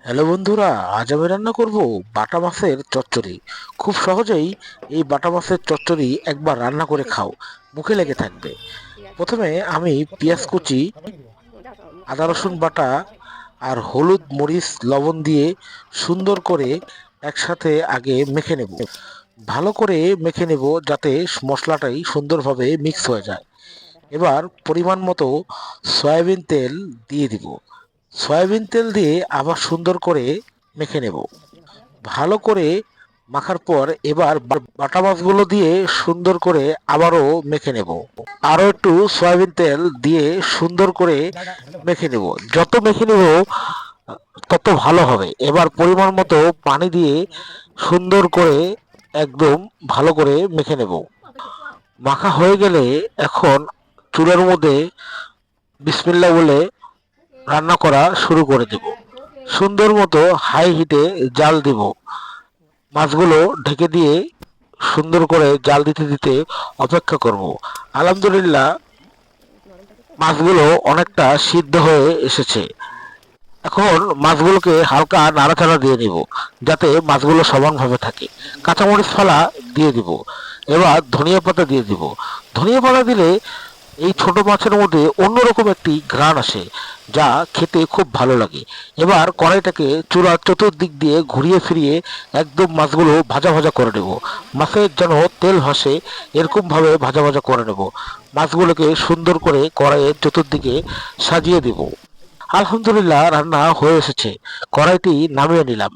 Hello বন্ধুরা, আজ আমি রান্না করব বাটা মাছের চচ্চড়ি। খুব সহজেই এই বাটা মাছের চচ্চড়ি একবার রান্না করে খাও, মুখে লেগে থাকবে। প্রথমে আমি পেঁয়াজ কুচি, আদা রসুন বাটা আর হলুদ মরিচ লবণ দিয়ে সুন্দর করে একসাথে আগে মেখে নেব। ভালো করে মেখে নেব যাতে মশলাটাই সুন্দরভাবে মিক্স হয়ে যায়। এবার পরিমাণ মতো সয়াবিন তেল দিয়ে দিব। সয়াবিন তেল দিয়ে আবার সুন্দর করে মেখে নেব। ভালো করে মাখার পর এবার বাটা মাছগুলো দিয়ে সুন্দর করে আবারও মেখে নেব। আরও একটু সয়াবিন তেল দিয়ে সুন্দর করে মেখে নেব। যত মেখে নেব তত ভালো হবে। এবার পরিমাণ মতো পানি দিয়ে সুন্দর করে একদম ভালো করে মেখে নেব। মাখা হয়ে গেলে এখন চুলার মধ্যে বিসমিল্লাহ বলে রান্না করা শুরু করে দেব। সুন্দর মতো হাই হিটে জাল দেব। মাছগুলো ঢেকে দিয়ে সুন্দর করে জাল দিতে দিতে অপেক্ষা করব। আলহামদুলিল্লাহ, মাছগুলো অনেকটা সিদ্ধ হয়ে এসেছে। এখন মাছগুলোকে হালকা নাড়াচাড়া দিয়ে নিব যাতে মাছগুলো সমানভাবে থাকে। কাঁচামরিচ ফালা দিয়ে দিব। এবার ধনিয়া পাতা দিয়ে দিব। ধনিয়া পাতা দিলে এই ছোট মাছের মধ্যে অন্যরকম একটি ঘ্রাণ আসে, যা খেতে খুব ভালো লাগে। এবার কড়াইটাকে চূড়ার চতুর্দিক দিয়ে ঘুরিয়ে ফিরিয়ে একদম মাছগুলো ভাজা ভাজা করে নেব। মাছের যেন তেল ভাসে এরকম ভাবে ভাজা ভাজা করে নেব। মাছগুলোকে সুন্দর করে কড়াইয়ের চতুর্দিকে সাজিয়ে দেব। আলহামদুলিল্লাহ, রান্না হয়ে এসেছে। কড়াইটি নামিয়ে নিলাম।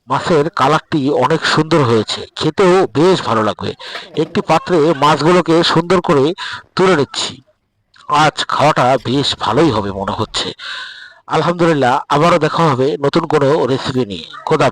মাছের কালারটি অনেক সুন্দর হয়েছে, খেতেও বেশ ভালো লাগবে। একটি পাত্রে মাছগুলোকে সুন্দর করে তুলে নিচ্ছি। আজ খাওয়াটা বেশ ভালোই হবে মনে হচ্ছে। আলহামদুলিল্লাহ, আবারও দেখা হবে নতুন কোনো রেসিপি নিয়ে। খোদা।